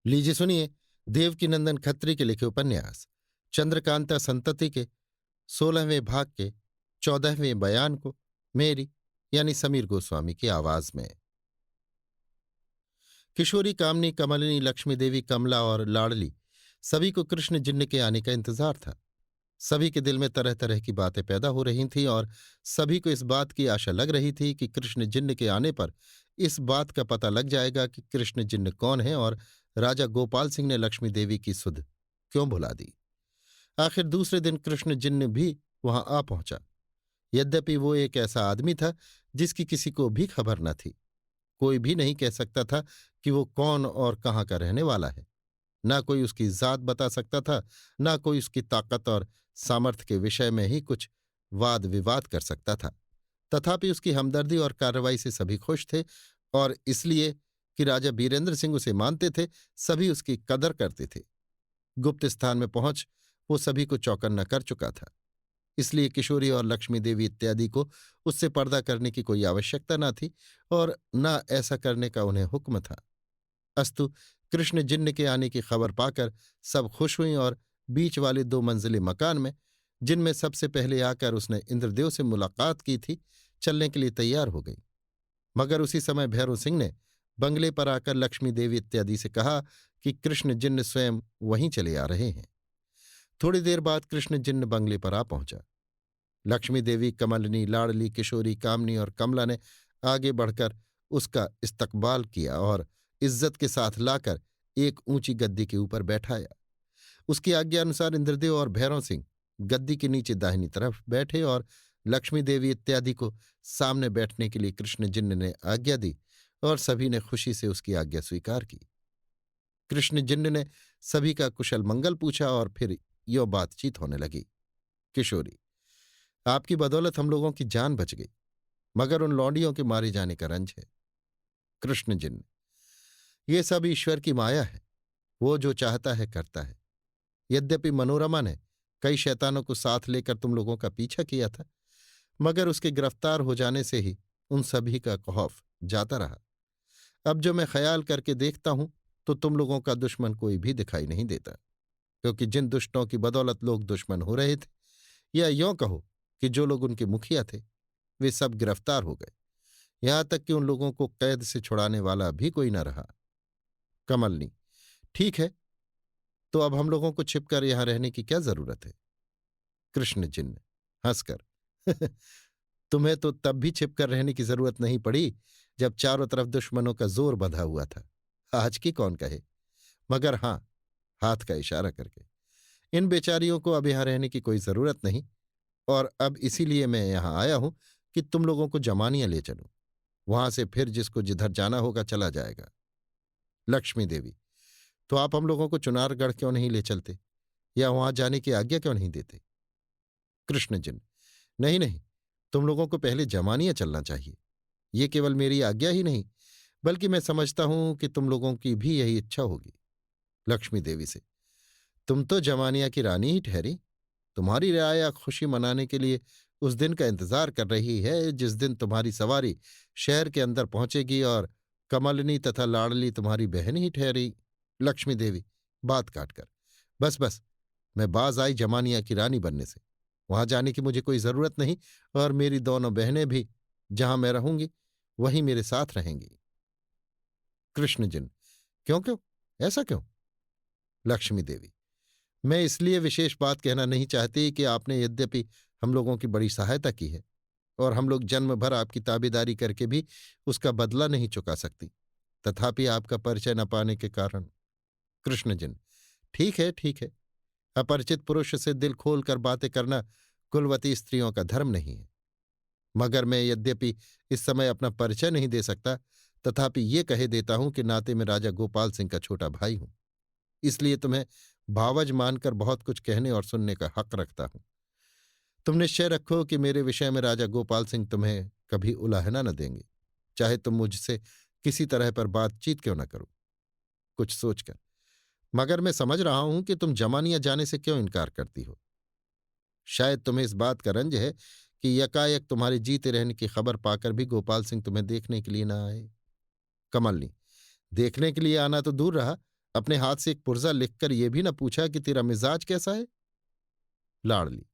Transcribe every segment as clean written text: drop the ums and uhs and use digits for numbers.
लीजिए सुनिए देवकीनंदन खत्री के लिखे उपन्यास चंद्रकांता संतति के 16वें भाग के 14वें बयान को मेरी यानी समीर गोस्वामी की आवाज में। किशोरी, कामनी, कमलिनी, लक्ष्मी देवी, कमला और लाडली सभी को कृष्ण जिन्न के आने का इंतजार था। सभी के दिल में तरह तरह की बातें पैदा हो रही थीं और सभी को इस बात की आशा लग रही थी कि कृष्ण जिन्न के आने पर इस बात का पता लग जाएगा कि कृष्ण जिन्न कौन है और राजा गोपाल सिंह ने लक्ष्मी देवी की सुध क्यों भुला दी। आखिर दूसरे दिन कृष्ण जिन्न भी वहां आ पहुंचा। यद्यपि वो एक ऐसा आदमी था जिसकी किसी को भी खबर न थी। कोई भी नहीं कह सकता था कि वो कौन और कहाँ का रहने वाला है। ना कोई उसकी जात बता सकता था, ना कोई उसकी ताकत और सामर्थ्य के विषय में ही कुछ वाद विवाद कर सकता था। तथापि उसकी हमदर्दी और कार्रवाई से सभी खुश थे और इसलिए कि राजा बीरेंद्र सिंह उसे मानते थे, सभी उसकी कदर करते थे। गुप्त स्थान में पहुंच वो सभी को चौकन्ना कर चुका था। इसलिए किशोरी और लक्ष्मी देवी इत्यादि को उससे पर्दा करने की कोई आवश्यकता न थी और न ऐसा करने का उन्हें हुक्म था। अस्तु कृष्ण जिन्न के आने की खबर पाकर सब खुश हुई और बीच वाले 2 मंजिले मकान में, जिनमें सबसे पहले आकर उसने इंद्रदेव से मुलाकात की थी, चलने के लिए तैयार हो गई। मगर उसी समय भैरव सिंह ने बंगले पर आकर लक्ष्मी देवी इत्यादि से कहा कि कृष्ण जिन्न स्वयं वहीं चले आ रहे हैं। थोड़ी देर बाद कृष्ण जिन्न बंगले पर आ पहुंचा। लक्ष्मी देवी, कमलिनी, लाडली, किशोरी, कामनी और कमला ने आगे बढ़कर उसका इस्तकबाल किया और इज्जत के साथ लाकर एक ऊंची गद्दी के ऊपर बैठाया। उसकी आज्ञा अनुसार इंद्रदेव और भैरव सिंह गद्दी के नीचे दाहिनी तरफ बैठे और लक्ष्मी देवी इत्यादि को सामने बैठने के लिए कृष्ण जिन्न ने आज्ञा दी और सभी ने खुशी से उसकी आज्ञा स्वीकार की। कृष्ण जिन्न ने सभी का कुशल मंगल पूछा और फिर यो बातचीत होने लगी। किशोरी, आपकी बदौलत हम लोगों की जान बच गई, मगर उन लौंडियों के मारे जाने का रंज है। कृष्ण जिन्न, ये सब ईश्वर की माया है, वो जो चाहता है करता है। यद्यपि मनोरमा ने कई शैतानों को साथ लेकर तुम लोगों का पीछा किया था, मगर उसके गिरफ्तार हो जाने से ही उन सभी का खौफ जाता रहा। अब जो मैं ख्याल करके देखता हूं तो तुम लोगों का दुश्मन कोई भी दिखाई नहीं देता, क्योंकि जिन दुष्टों की बदौलत लोग दुश्मन हो रहे थे, या यों कहो कि जो लोग उनके मुखिया थे, वे सब गिरफ्तार हो गए। यहां तक कि उन लोगों को कैद से छुड़ाने वाला भी कोई न रहा। कमलनी, ठीक है, तो अब हम लोगों को छिपकर यहां रहने की क्या जरूरत है। कृष्ण जिन्न हंसकर तुम्हें तो तब भी छिपकर रहने की जरूरत नहीं पड़ी जब चारों तरफ दुश्मनों का जोर बंधा हुआ था। आज की कौन कहे। मगर हां, हाथ का इशारा करके, इन बेचारियों को अब यहां रहने की कोई जरूरत नहीं और अब इसीलिए मैं यहां आया हूं कि तुम लोगों को जमानियां ले चलूं। वहां से फिर जिसको जिधर जाना होगा चला जाएगा। लक्ष्मी देवी, तो आप हम लोगों को चुनारगढ़ क्यों नहीं ले चलते या वहां जाने की आज्ञा क्यों नहीं देते। कृष्ण जिन्न, नहीं नहीं, तुम लोगों को पहले जमानियां चलना चाहिए। ये केवल मेरी आज्ञा ही नहीं, बल्कि मैं समझता हूं कि तुम लोगों की भी यही इच्छा होगी। लक्ष्मी देवी से, तुम तो जमानिया की रानी ही ठहरी। तुम्हारी रियाया खुशी मनाने के लिए उस दिन का इंतजार कर रही है जिस दिन तुम्हारी सवारी शहर के अंदर पहुंचेगी और कमलिनी तथा लाडली तुम्हारी बहन ही ठहरी। लक्ष्मी देवी बात काटकर, बस बस, मैं बाज आई जमानिया की रानी बनने से। वहां जाने की मुझे कोई जरूरत नहीं और मेरी दोनों बहनें भी जहां मैं रहूंगी वहीं मेरे साथ रहेंगी। कृष्ण जिन्न, क्यों क्यों, ऐसा क्यों। लक्ष्मी देवी, मैं इसलिए विशेष बात कहना नहीं चाहती कि आपने यद्यपि हम लोगों की बड़ी सहायता की है और हम लोग जन्म भर आपकी ताबेदारी करके भी उसका बदला नहीं चुका सकती, तथापि आपका परिचय न पाने के कारण। कृष्ण जिन्न, ठीक है ठीक है, अपरिचित पुरुष से दिल खोलकर बातें करना कुलवती स्त्रियों का धर्म नहीं है। मगर मैं यद्यपि इस समय अपना परिचय नहीं दे सकता, तथापि ये कहे देता हूं कि नाते में राजा गोपाल सिंह का छोटा भाई हूं। इसलिए तुम्हें भावज मानकर बहुत कुछ कहने और सुनने का हक रखता हूं। तुम निश्चय रखो कि मेरे विषय में राजा गोपाल सिंह तुम्हें कभी उलाहना न देंगे, चाहे तुम मुझसे किसी तरह पर बातचीत क्यों न करो। कुछ सोचकर, मगर मैं समझ रहा हूं कि तुम जमानिया जाने से क्यों इनकार करती हो। शायद तुम्हें इस बात का रंज है कि यकायक तुम्हारे जीते रहने की खबर पाकर भी गोपाल सिंह तुम्हें देखने के लिए न आए। कमलनी, देखने के लिए आना तो दूर रहा, अपने हाथ से एक पुर्जा लिखकर यह भी न पूछा कि तेरा मिजाज कैसा है? लाडली।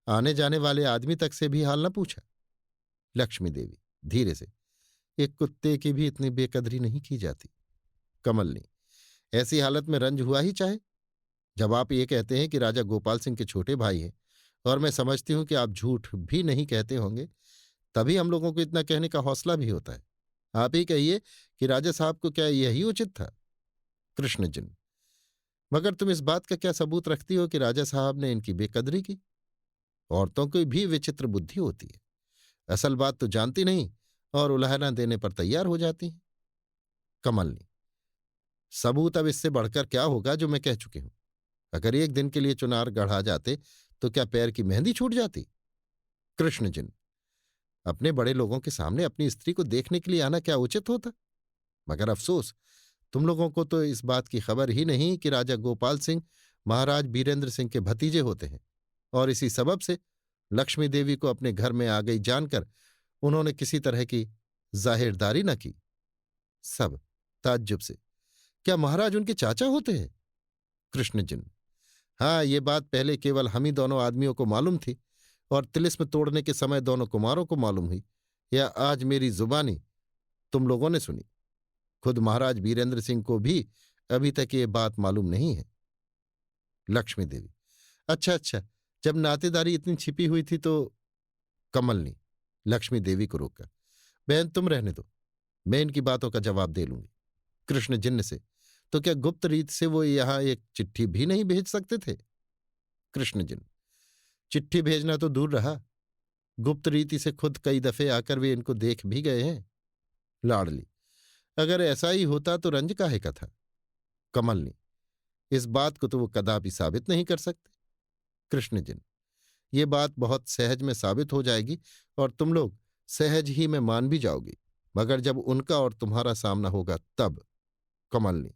आने जाने वाले आदमी तक से भी हाल न पूछा? लक्ष्मी देवी धीरे से। एक कुत्ते की भी इतनी बेकदरी नहीं की जाती। कमलनी। ऐसी हालत में रंज हुआ ही चाहे। जब आप ये कहते हैं कि राजा गोपाल सिंह के छोटे भाई हैं, और मैं समझती हूं कि आप झूठ भी नहीं कहते होंगे, तभी हम लोगों को इतना कहने का हौसला भी होता है। आप ही कहिए कि राजा साहब को क्या यही उचित था? कृष्णजिन। मगर तुम इस बात का क्या सबूत रखती हो कि राजा साहब ने इनकी बेकदरी की? औरतों की भी विचित्र बुद्धि होती है। असल बात तो जानती नहीं और उलाहना देने पर तैयार हो जाती है। कमलनी। सबूत अब इससे बढ़कर क्या होगा जो मैं कह चुकी हूं? अगर एक दिन के लिए चुनार गढ़ा जाते तो क्या पैर की मेहंदी छूट जाती? कृष्णजिन। अपने बड़े लोगों के सामने अपनी स्त्री को देखने के लिए आना क्या उचित होता? मगर अफसोस, तुम लोगों को तो इस बात की खबर ही नहीं कि राजा गोपाल सिंह महाराज बीरेंद्र सिंह के भतीजे होते हैं, और इसी सबब से लक्ष्मी देवी को अपने घर में आ गई जानकर उन्होंने किसी तरह की जाहिरदारी न की। सब ताज्जुब से। क्या महाराज उनके चाचा होते हैं? कृष्णजिन। हाँ, ये बात पहले केवल हम ही दोनों आदमियों को मालूम थी, और तिलिस्म तोड़ने के समय दोनों कुमारों को मालूम हुई, या आज मेरी जुबानी तुम लोगों ने सुनी। खुद महाराज बीरेंद्र सिंह को भी अभी तक ये बात मालूम नहीं है। लक्ष्मी देवी। अच्छा अच्छा, जब नातेदारी इतनी छिपी हुई थी तो? कमलनी लक्ष्मी देवी को रोककर। बहन तुम रहने दो, मैं इनकी बातों का जवाब दे लूंगी। कृष्ण जिन्न से। तो क्या गुप्त रीत से वो यहां एक चिट्ठी भी नहीं भेज सकते थे? कृष्ण जिन्न। चिट्ठी भेजना तो दूर रहा, गुप्त रीति से खुद कई दफे आकर वे इनको देख भी गए हैं। लाडली। अगर ऐसा ही होता तो रंज काहे का था? कमलनी। इस बात को तो वो कदापि साबित नहीं कर सकते। कृष्णजिन। ये बात बहुत सहज में साबित हो जाएगी, और तुम लोग सहज ही में मान भी जाओगी, मगर जब उनका और तुम्हारा सामना होगा तब। कमलनी।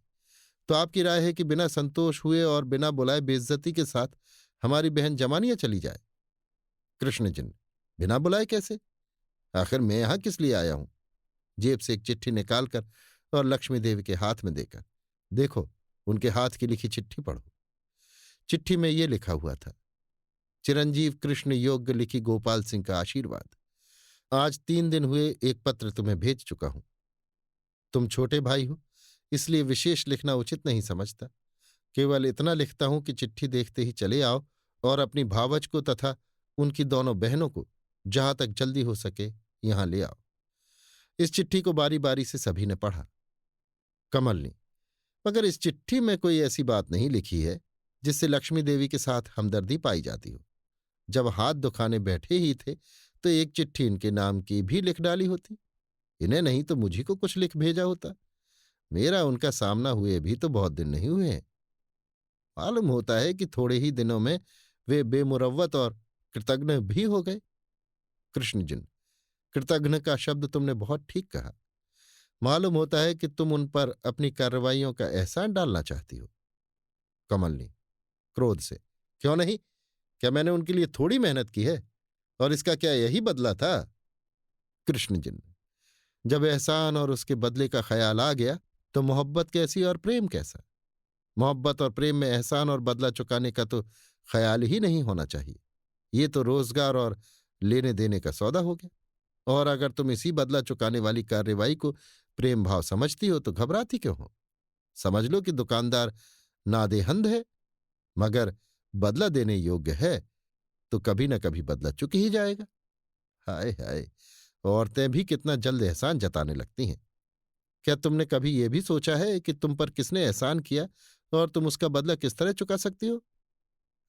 तो आपकी राय है कि बिना संतोष हुए और बिना बुलाए बेइज्जती के साथ हमारी बहन जमानिया चली जाए? कृष्णजिन। बिना बुलाए कैसे? आखिर मैं यहां किस लिए आया हूं? जेब से एक चिट्ठी निकालकर और लक्ष्मी देवी के हाथ में देकर। देखो, उनके हाथ की लिखी चिट्ठी पढ़ो। चिट्ठी में ये लिखा हुआ था। चिरंजीव कृष्ण योग्य लिखी गोपाल सिंह का आशीर्वाद। आज 3 दिन हुए एक पत्र तुम्हें भेज चुका हूं। तुम छोटे भाई हो, इसलिए विशेष लिखना उचित नहीं समझता। केवल इतना लिखता हूं कि चिट्ठी देखते ही चले आओ और अपनी भावज को तथा उनकी दोनों बहनों को जहां तक जल्दी हो सके यहां ले आओ। इस चिट्ठी को बारी बारी से सभी ने पढ़ा। कमलनी। मगर इस चिट्ठी में कोई ऐसी बात नहीं लिखी है जिससे लक्ष्मी देवी के साथ हमदर्दी पाई जाती हो। जब हाथ दुखाने बैठे ही थे तो एक चिट्ठी इनके नाम की भी लिख डाली होती। इन्हें नहीं तो मुझी को कुछ लिख भेजा होता। मेरा उनका सामना हुए भी तो बहुत दिन नहीं हुए हैं। मालूम होता है कि थोड़े ही दिनों में वे बेमुरव्वत और कृतघ्न भी हो गए। कृष्णजिन। कृतघ्न का शब्द तुमने बहुत ठीक कहा। मालूम होता है कि तुम उन पर अपनी कार्रवाइयों का एहसान डालना चाहती हो। कमलनी क्रोध से। क्यों नहीं? क्या मैंने उनके लिए थोड़ी मेहनत की है, और इसका क्या यही बदला था? कृष्णजिन। जब एहसान और उसके बदले का ख्याल आ गया तो मोहब्बत कैसी और प्रेम कैसा? मोहब्बत और प्रेम में एहसान और बदला चुकाने का तो ख्याल ही नहीं होना चाहिए। ये तो रोजगार और लेने देने का सौदा हो गया। और अगर तुम इसी बदला चुकाने वाली कार्रवाई को प्रेम भाव समझती हो तो घबराती क्यों हो? समझ लो कि दुकानदार नादेहंद है, मगर बदला देने योग्य है तो कभी न कभी बदला चुक ही जाएगा। हाय हाय, औरतें भी कितना जल्द एहसान जताने लगती हैं। क्या तुमने कभी यह भी सोचा है कि तुम पर किसने एहसान किया और तुम उसका बदला किस तरह चुका सकती हो?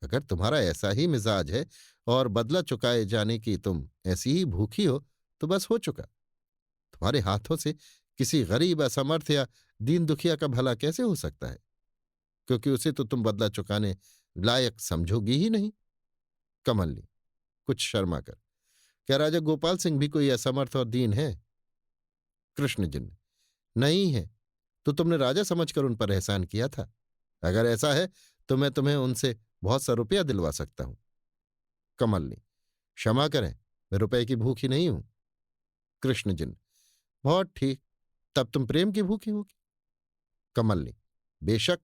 अगर तुम्हारा ऐसा ही मिजाज है और बदला चुकाए जाने की तुम ऐसी ही भूखी हो तो बस हो चुका। तुम्हारे हाथों से किसी गरीब, असमर्थ या दीन दुखिया का भला कैसे हो सकता है? क्योंकि उसे तो तुम बदला चुकाने लायक समझोगी ही नहीं। कमलनी कुछ शर्मा कर। क्या राजा गोपाल सिंह भी कोई असमर्थ और दीन है? कृष्णजिन। नहीं है तो तुमने राजा समझकर उन पर एहसान किया था। अगर ऐसा है तो मैं तुम्हें उनसे बहुत सा रुपया दिलवा सकता हूं। कमलनी क्षमा करें, मैं रुपए की भूखी नहीं हूं। कृष्णजिन। बहुत ठीक, तब तुम प्रेम की भूखी होगी। कमलनी। बेशक।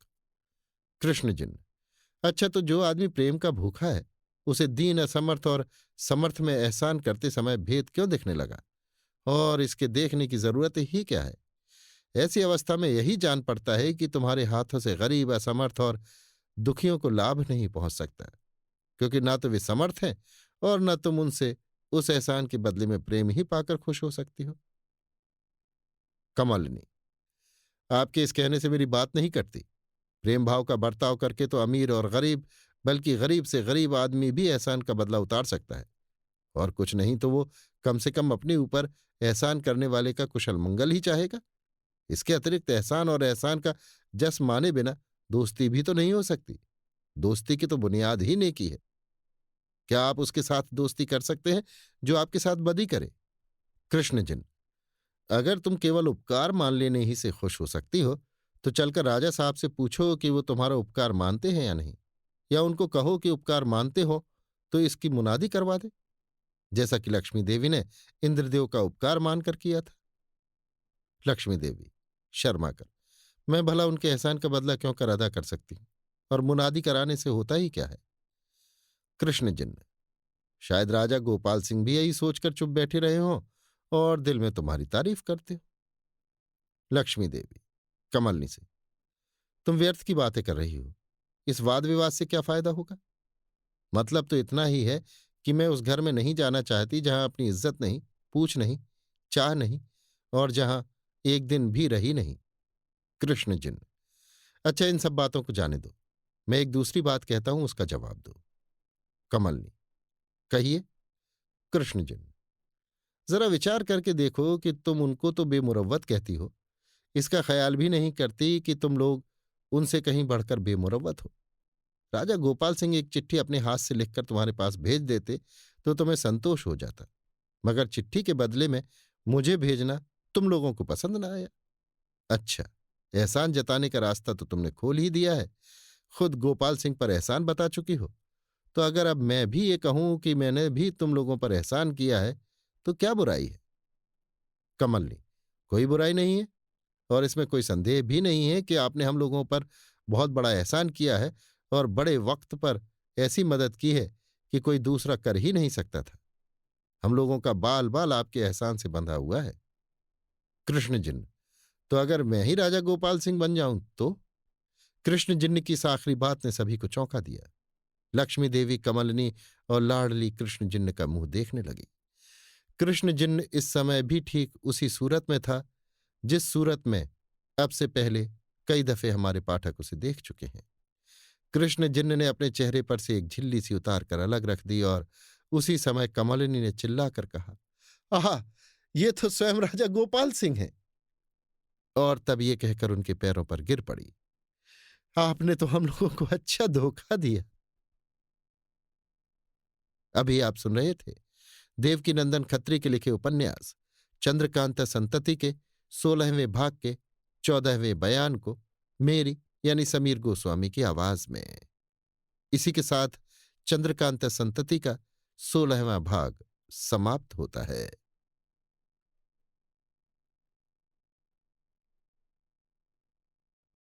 कृष्णजिन। अच्छा, तो जो आदमी प्रेम का भूखा है उसे दीन, असमर्थ और समर्थ में एहसान करते समय भेद क्यों दिखने लगा, और इसके देखने की जरूरत ही क्या है? ऐसी अवस्था में यही जान पड़ता है कि तुम्हारे हाथों से गरीब, असमर्थ और दुखियों को लाभ नहीं पहुंच सकता, क्योंकि ना तो वे समर्थ हैं और न तुम उनसे उस एहसान के बदले में प्रेम ही पाकर खुश हो सकती हो। कमलिनी। आपके इस कहने से मेरी बात नहीं कटती। प्रेम भाव का बर्ताव करके तो अमीर और गरीब, बल्कि गरीब से गरीब आदमी भी एहसान का बदला उतार सकता है, और कुछ नहीं तो वो कम से कम अपने ऊपर एहसान करने वाले का कुशल मंगल ही चाहेगा। इसके अतिरिक्त एहसान और एहसान का जस माने बिना दोस्ती भी तो नहीं हो सकती। दोस्ती की तो बुनियाद ही नेकी है। क्या आप उसके साथ दोस्ती कर सकते हैं जो आपके साथ बदी करे? कृष्णजिन। अगर तुम केवल उपकार मान लेने ही से खुश हो सकती हो तो चलकर राजा साहब से पूछो कि वो तुम्हारा उपकार मानते हैं या नहीं, या उनको कहो कि उपकार मानते हो तो इसकी मुनादी करवा दे, जैसा कि लक्ष्मी देवी ने इंद्रदेव का उपकार मानकर किया था। लक्ष्मी देवी शर्मा कर। मैं भला उनके एहसान का बदला क्यों कर अदा कर सकती हूँ, और मुनादी कराने से होता ही क्या है? कृष्णजिन्न। शायद राजा गोपाल सिंह भी यही सोचकर चुप बैठे रहे हों और दिल में तुम्हारी तारीफ करते हो। लक्ष्मी देवी कमलनी से। तुम व्यर्थ की बातें कर रही हो। इस वाद विवाद से क्या फायदा होगा? मतलब तो इतना ही है कि मैं उस घर में नहीं जाना चाहती जहां अपनी इज्जत नहीं, पूछ नहीं, चाह नहीं, और जहां एक दिन भी रही नहीं। कृष्णजिन्न। अच्छा, इन सब बातों को जाने दो। मैं एक दूसरी बात कहता हूं, उसका जवाब दो। कमलनी। कहिए। कृष्णजिन्न। जरा विचार करके देखो कि तुम उनको तो बेमुरव्वत कहती हो, इसका ख्याल भी नहीं करती कि तुम लोग उनसे कहीं बढ़कर बेमुरव्वत हो। राजा गोपाल सिंह एक चिट्ठी अपने हाथ से लिखकर तुम्हारे पास भेज देते तो तुम्हें संतोष हो जाता, मगर चिट्ठी के बदले में मुझे भेजना तुम लोगों को पसंद ना आया। अच्छा, एहसान जताने का रास्ता तो तुमने खोल ही दिया है। खुद गोपाल सिंह पर एहसान बता चुकी हो, तो अगर अब मैं भी ये कहूं कि मैंने भी तुम लोगों पर एहसान किया है तो क्या बुराई है? कमलनी। कोई बुराई नहीं है, और इसमें कोई संदेह भी नहीं है कि आपने हम लोगों पर बहुत बड़ा एहसान किया है, और बड़े वक्त पर ऐसी मदद की है कि कोई दूसरा कर ही नहीं सकता था। हम लोगों का बाल बाल आपके एहसान से बंधा हुआ है। कृष्णजिन्न। तो अगर मैं ही राजा गोपाल सिंह बन जाऊं तो? कृष्णजिन्न की इस आखिरी बात ने सभी को चौंका दिया। लक्ष्मी देवी, कमलनी और लाडली कृष्णजिन्न का मुंह देखने लगी। कृष्णजिन्न इस समय भी ठीक उसी सूरत में था जिस सूरत में अब से पहले कई दफे हमारे पाठक उसे देख चुके हैं। कृष्णजिन्न ने अपने चेहरे पर से एक झिल्ली सी उतार कर अलग रख दी, और उसी समय कमलिनी ने चिल्लाकर कहा, आहा, ये तो स्वयं राजा गोपाल सिंह हैं। और तब ये कहकर उनके पैरों पर गिर पड़ी। आपने तो हम लोगों को अच्छा धोखा दिया। अभी आप सुन रहे थे देवकीनंदन खत्री के लिखे उपन्यास चंद्रकांता संतति के 16वें भाग के 14वें बयान को मेरी यानी समीर गोस्वामी की आवाज में। इसी के साथ चंद्रकांता संतति का 16वां भाग समाप्त होता है।